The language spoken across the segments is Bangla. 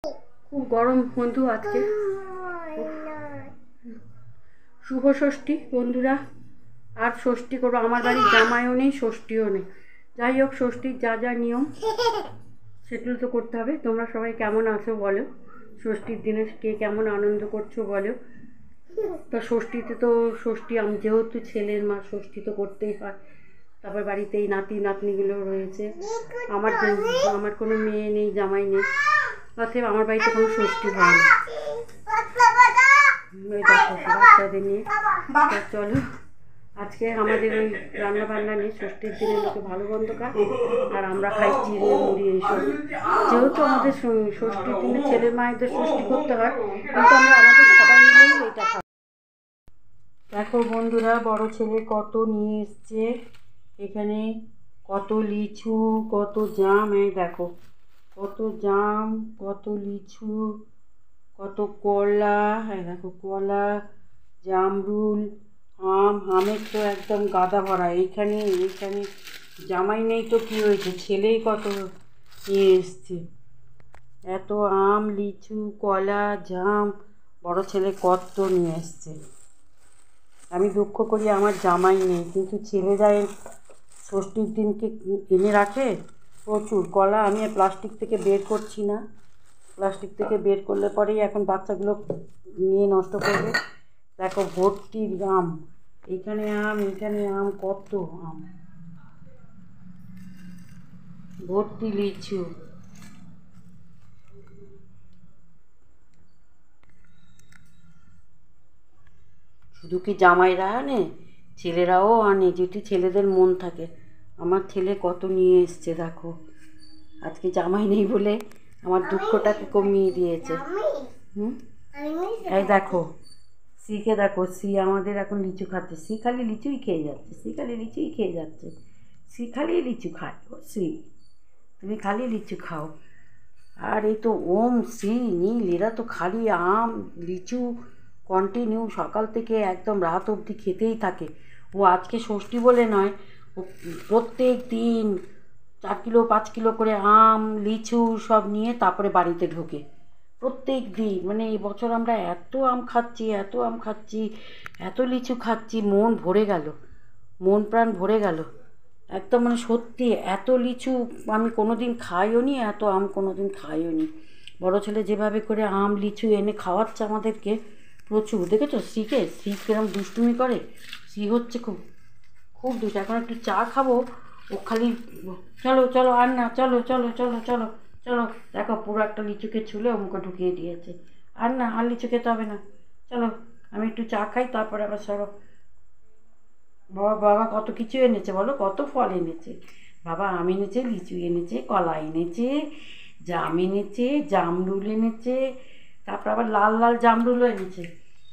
খুব গরম বন্ধু আজকে। শুভ ষষ্ঠী বন্ধুরা। আর ষষ্ঠী করবো, আমার বাড়ির জামাইও নেই, ষষ্ঠীও নেই। যাই হোক, ষষ্ঠীর যা যা নিয়ম সেগুলো তো করতে হবে। তোমরা সবাই কেমন আছো বলো, ষষ্ঠীর দিনে কে কেমন আনন্দ করছো বলো। তা ষষ্ঠীতে তো ষষ্ঠী, আমি যেহেতু ছেলের মা, ষষ্ঠী তো করতেই হয়। তারপর বাড়িতে এই নাতি নাতনিগুলো রয়েছে। আমার কোনো মেয়ে নেই, জামাই নেই, অতএব আমার বাড়িতে কোনো ষষ্ঠী হয় না। বাচ্চাদের নিয়ে চলো, আজকে আমাদের ওই রান্না বান্না নেই। ষষ্ঠীর দিনে লোকে ভালো মন্দ খায়, আর আমরা খাই চিড়ে মুড়ি এইসব। যেহেতু আমাদের ষষ্ঠীর দিনে ছেলের মায়েদের ষষ্ঠী করতে হয়, কিন্তু আমরা আমাদের সবাই মিলেই এটা খাই। দেখো বন্ধুরা, বড় ছেলে কত নিয়ে এসছে এখানে, কত লিচু, কত জাম। এই দেখো কত জাম, কত লিচু, কত কলা। হ্যাঁ দেখো কলা, জামরুল, আমের তো একদম গাদা ভরা। এইখানে জামাই নেই তো কি হয়েছে, ছেলেই কত নিয়ে এসছে। এত আম, লিচু, কলা, জাম, বড় ছেলে কত নিয়ে এসছে। আমি দুঃখ করি আমার জামাই নেই, কিন্তু ছেলেরা ষষ্ঠীর দিনকে এনে রাখে প্রচুর কলা। আমি প্লাস্টিক থেকে বের করছি না, প্লাস্টিক থেকে বের করলে পরেই এখন বাচ্চাগুলো নিয়ে নষ্ট করবে। দেখো ভর্তি আম, এইখানে আম, কত আম, ভর্তি লিচু। শুধু কি জামাইরা আনে, ছেলেরাও আনে, যেটি ছেলেদের মন থাকে। আমার ছেলে কত নিয়ে এসছে দেখো। আজকে জামাই নেই বলে আমার দুঃখটাকে কমিয়ে দিয়েছে। এই দেখো সিকে দেখো, সি আমাদের এখন লিচু খাচ্ছে। সি খালি লিচুই খেয়ে যাচ্ছে, সি খালি লিচুই খেয়ে যাচ্ছে, সি খালি লিচু খায়। ও সি, তুমি খালি লিচু খাও। আর এই তো ওম, সি, নীল, এরা তো খালি আম লিচু কন্টিনিউ সকাল থেকে একদম রাত অবধি খেতেই থাকে। ও আজকে ষষ্ঠী বলে নয়, ও প্রত্যেক দিন 4 কিলো 5 কিলো করে আম লিচু সব নিয়ে তারপরে বাড়িতে ঢোকে প্রত্যেক দিন। মানে এবছর আমরা এত আম খাচ্ছি, এত আম খাচ্ছি, এত লিচু খাচ্ছি, মন ভরে গেল, মন প্রাণ ভরে গেল একদম। মানে সত্যি এত লিচু আমি কোনো দিন খাইও নি, এত আম কোনো দিন খাইও নি। বড়ো ছেলে যেভাবে করে আম লিচু এনে খাওয়াচ্ছে আমাদেরকে প্রচুর। দেখেছো শ্রী কিরম দুষ্টুমি করে। শ্রী হচ্ছে খুব খুব দুষ্ট। এখন একটু চা খাবো, ও খালি চলো চলো আর না, চলো চলো চলো চলো চলো। দেখো পুরো একটা লিচুকে ছুলে ও মুখে ঢুকিয়ে দিয়েছে। আর না, আর লিচু খেতে হবে না, চলো আমি একটু চা খাই, তারপরে আবার সরো। বাবা কত কিছু এনেছে বলো, কত ফল এনেছে বাবা। আম এনেছে, লিচু এনেছে, কলা এনেছে, জাম এনেছে, জামরুল এনেছে, তারপর আবার লাল লাল জামরুলও এনেছে।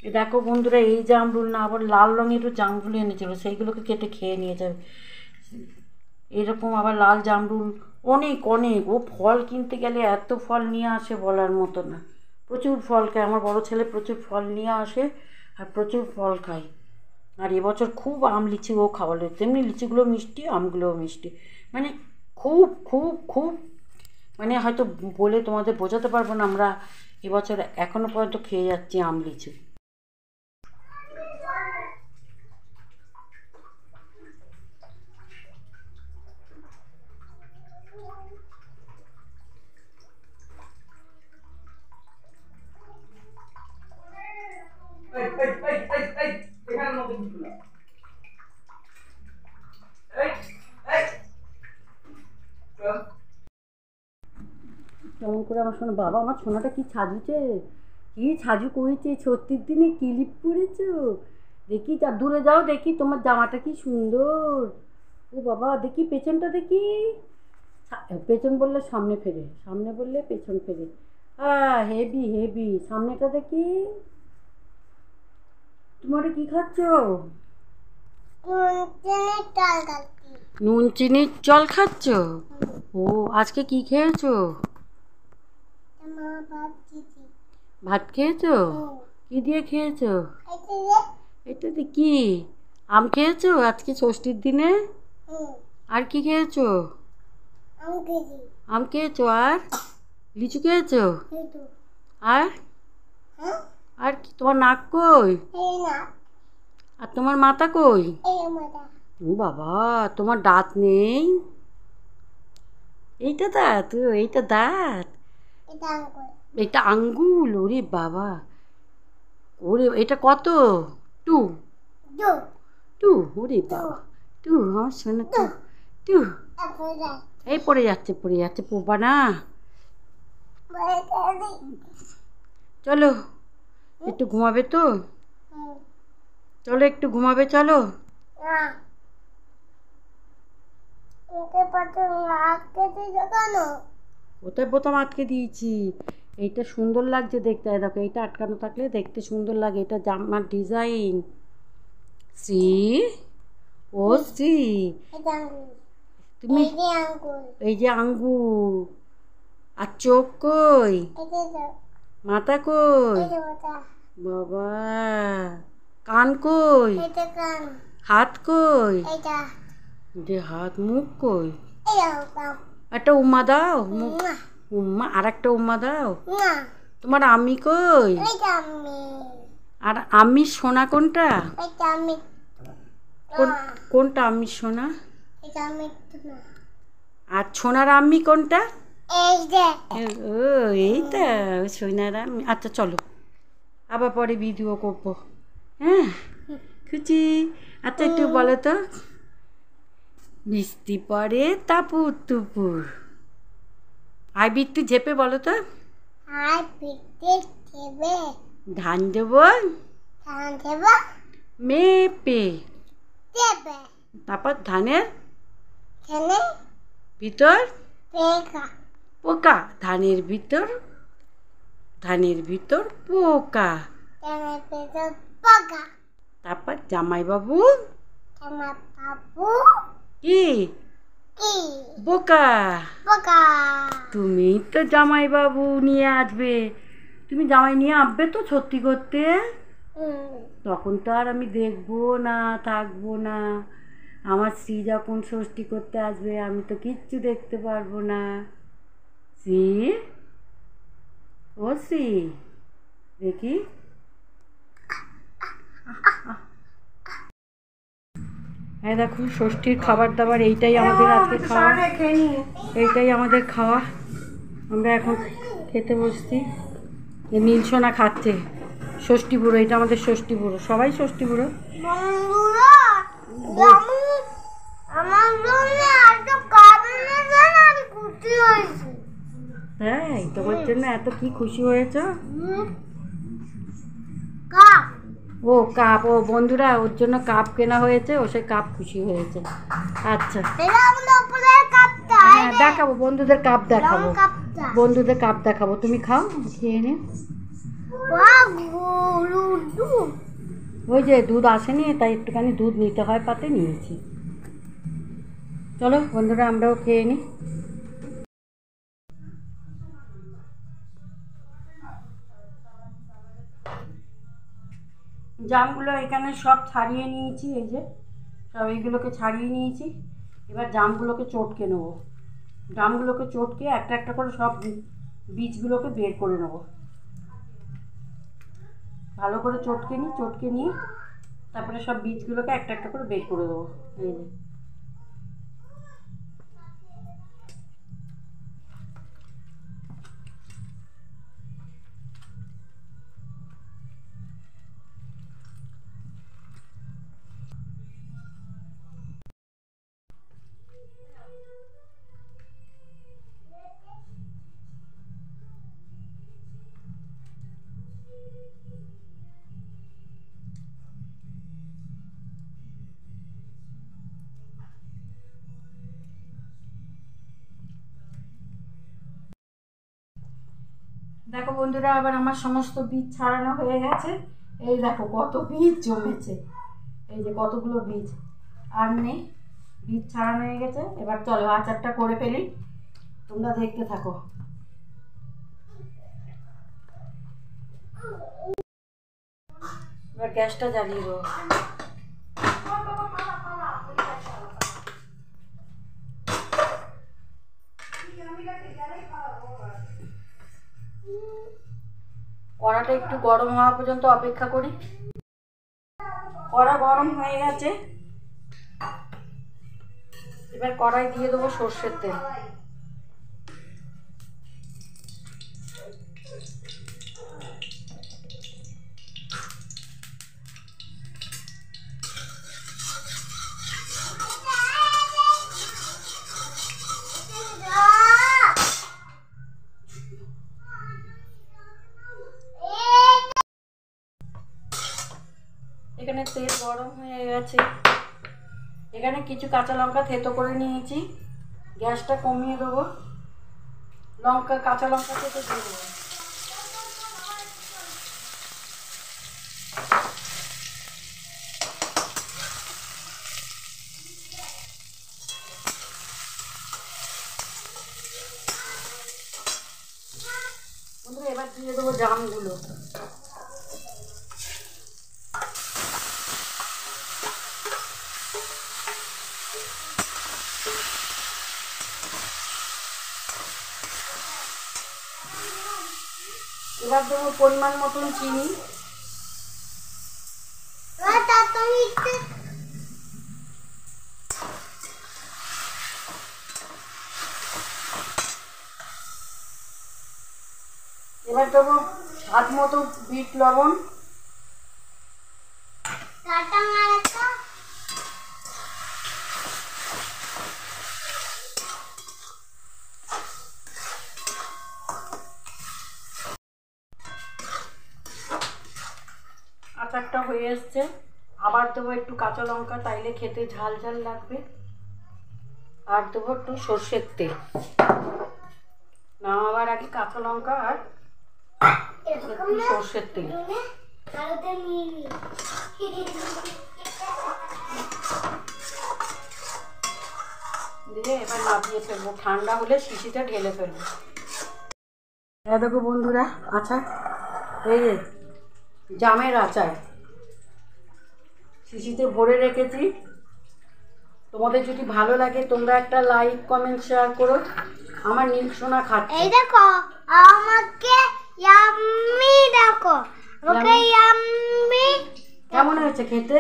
এ দেখো বন্ধুরা, এই জামরুল না, আবার লাল রঙেরও জামরুল এনেছিল, সেইগুলোকে কেটে খেয়ে নিয়ে যাবে। এরকম আবার লাল জামরুল অনেক অনেক। ও ফল কিনতে গেলে এত ফল নিয়ে আসে বলার মতো না, প্রচুর ফল খায়। আমার বড় ছেলে প্রচুর ফল নিয়ে আসে আর প্রচুর ফল খায়। আর এবছর খুব আম লিচুও খাওয়ালো, তেমনি লিচুগুলো মিষ্টি, আমগুলোও মিষ্টি। মানে খুব খুব খুব, মানে হয়তো বলে তোমাদের বোঝাতে পারবো না। আমরা এবছর এখনও পর্যন্ত খেয়ে যাচ্ছি আম লিচু। কেমন করে আমার শোনো বাবা, আমার সোনাটা কি সাজুছে, কি সাজু করেছে ষষ্ঠীর দিনে, ক্লিপ পরেছো দেখি। যা দূরে যাও দেখি, তোমার জামাটা কি সুন্দর। ও বাবা দেখি পেছনটা দেখি। পেছন বললে সামনে ফেরে, সামনে বললে পেছন ফেরে। হেভি হেভি, সামনেটা দেখি। তোমার কি খাচ্ছ? নুন চিনির জল খাচ্ছ? ও আজকে কি খেয়েছো? ভাত খেয়েছো? কি দিয়ে খেয়েছো? এটাতে কি আম খেয়েছো আজকে ষষ্ঠীর দিনে? আর কি খেয়েছো? আম খেয়েছো আর লিচু খেয়েছো? আর আর কি তোমার নাক কই? আর তোমার মাথা কই? ও বাবা, তোমার দাঁত নেই? এইটা দাঁত? এইটা দাঁত? এটা আঙ্গুল? ওরে বাবা, ওরে এটা কত? টু? টু? ওরে বাবা, টু? আমার শোনা টু, টু। এই পড়ে যাচ্ছে, পড়ে যাচ্ছে, পোপা না। চলো একটু ঘুমাবে তো? চলো একটু ঘুমাবে, চলো। কোথায় বোতাম আটকে দিয়েছি? এইটা সুন্দর লাগছে দেখতে, দেখো এইটা আটকানো থাকলে দেখতে সুন্দর লাগে, এটা জামার ডিজাইন। শ্রী, ও শ্রী, তুমি এই যে আঙ্গুর, আর চোখ কই? মাথা কই? বাবা, কান কই? হাত কই? যে হাত, মুখ কই? একটা উম্মা দাও, মুখ উম্মা, আর একটা উম্মা দাও। তোমার আমি কই? আর আমি সোনা কোনটা? কোনটা আমি সোনা? আর সোনার আমি কোনটা? ও এইটা সোনার আমি। আচ্ছা চলো, আবার পরে ভিডিও করবো। হ্যাঁ খুশি? আচ্ছা একটু বলো তো, বৃষ্টি পড়ে তাপুর তুপুর, আই বৃত্তি ঝেপে বলো তো। ধান দেব মেপে, তারপর ধানের ভিতর পোকা, ধানের ভিতর পোকা, তারপর জামাইবাবু কি বোকা। তুমি তো জামাইবাবু নিয়ে আসবে, তুমি জামাই নিয়ে আসবে তো সত্যি করতে? তখন তো আর আমি দেখবো না, থাকবো না। আমার শ্রী যখন ষষ্ঠী করতে আসবে আমি তো কিচ্ছু দেখতে পারবো না। শ্রী, ও শ্রী, দেখি। হ্যাঁ দেখো, ষষ্ঠীর খাবার দাবার এইটাই আমাদের আজকে খাওয়া, এইটাই আমাদের খাওয়া। আমরা এখন খেতে বসছি। নীলসোনা খাচ্ছে ষষ্ঠী বুড়ো, এটা আমাদের ষষ্ঠী বুড়ো, সবাই ষষ্ঠী বুড়ো। তাই তোমার জন্য এত কি খুশি হয়েছ? ও কাপ, ও বন্ধুরা ওর জন্য কাপ কেনা হয়েছে, ও সে কাপ খুশি হয়েছে। আচ্ছা হ্যাঁ দেখাবো, বন্ধুদের কাপ দেখাবো, বন্ধুদের কাপ দেখাবো। তুমি খাও, খেয়ে নে। ওই যে দুধ আসেনি, তাই একটুখানি দুধ নিতে হয় পাতে, নিয়েছি। চলো বন্ধুরা আমরাও খেয়ে নিই। জামগুলো এখানে সব ছাড়িয়ে নিয়েছি, এই যে সব এইগুলোকে ছাড়িয়ে নিয়েছি। এবার জামগুলোকে চটকে নেবো, জামগুলোকে চটকে একটা একটা করে সব বীজগুলোকে বের করে নেবো। ভালো করে চটকে নিই, চটকে নিয়ে তারপরে সব বীজগুলোকে একটা একটা করে বের করে দেবো। এই যে দেখো বন্ধুরা, আবার আমার সমস্ত বীজ ছাড়ানো হয়ে গেছে। এই দেখো কত বীজ জমেছে, এই যে কতগুলো বীজ আর নেই, বীজ ছাড়ানো হয়ে গেছে। এবার চলো আচারটা করে ফেলি, তোমরা দেখতে থাকো। এবার গ্যাসটা জ্বালিয়ে দেবো। কড়াটা একটু গরম হওয়া পর্যন্ত অপেক্ষা করি। কড়া গরম হয়ে গেছে, এবার কড়াই দিয়ে দেবো সর্ষের তেল। এখানে তেল গরম হয়ে গেছে, এখানে কিছু কাঁচা লঙ্কা থেতো করে নিয়েছি, গ্যাসটা কমিয়ে দেবো, কাঁচা লঙ্কা থেতো দিয়ে দেবো। বন্ধুরা এবার দিয়ে দেবো জামগুলো। এবার দেবো পরিমাণ মতন চিনি। এবার দেবো স্বাদ মতো বিট লবণ। আচারটা হয়ে এসছে, আবার দেবো একটু কাঁচা লঙ্কা, তাইলে খেতে ঝাল ঝাল লাগবে। আর দেবো একটু সর্ষের তেল। নামাবার আগে কাঁচা লঙ্কা আর একটু সর্ষের তেল দিয়ে এবার নামিয়ে ফেলবো, ঠান্ডা হলে শিশিটা ঢেলে ফেলবো। হ্যাঁ দেখো বন্ধুরা, আচার এই যে জামের আচার শিশিতে ভরে রেখেছি। তোমাদের যদি ভালো লাগে তোমরা একটা লাইক কমেন্ট শেয়ার করো। আমার নীলসোনা খাচ্ছে, এই দেখো আমাকে ইয়াম্মি, দেখো ওকে ইয়াম্মি। কেমন হয়েছে খেতে?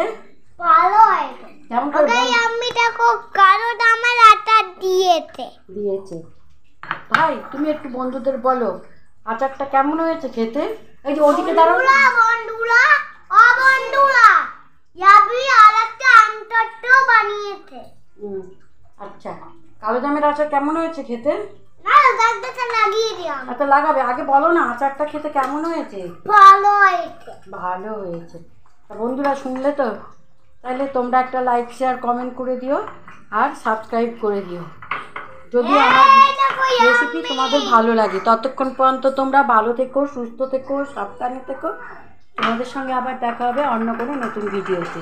ভালো হয়েছে। কেমন করে ওকে ইয়াম্মি দেখো, কারণ আমার আটা দিয়েছে। ভাই তুমি একটু বন্ধুদের বলো আচারটা কেমন হয়েছে খেতে। এই যে ওদিকে দাঁড়াও বন্ধুরা, ও বন্ধুরা ইয়াবি আরেকটা আন্টারটো বানিয়েছে। আচ্ছা, কালো জামের আচার কেমন হয়েছে খেতে? না দাগটা লাগিয়ে দিলাম। আচ্ছা লাগাবে, আগে বলো না আচারটা খেতে কেমন হয়েছে? ভালো হয়েছে। ভালো হয়েছে। বন্ধুরা শুনলে তো, তাহলে তোমরা একটা লাইক শেয়ার কমেন্ট করে দিও আর সাবস্ক্রাইব করে দিও যদি আমার রেসিপি তোমাদের ভালো লাগে। ততক্ষণ পর্যন্ত তোমরা ভালো থেকো, সুস্থ থেকো, সাবধানে থেকো। তোমাদের সঙ্গে আবার দেখা হবে অন্য কোনো নতুন ভিডিওতে।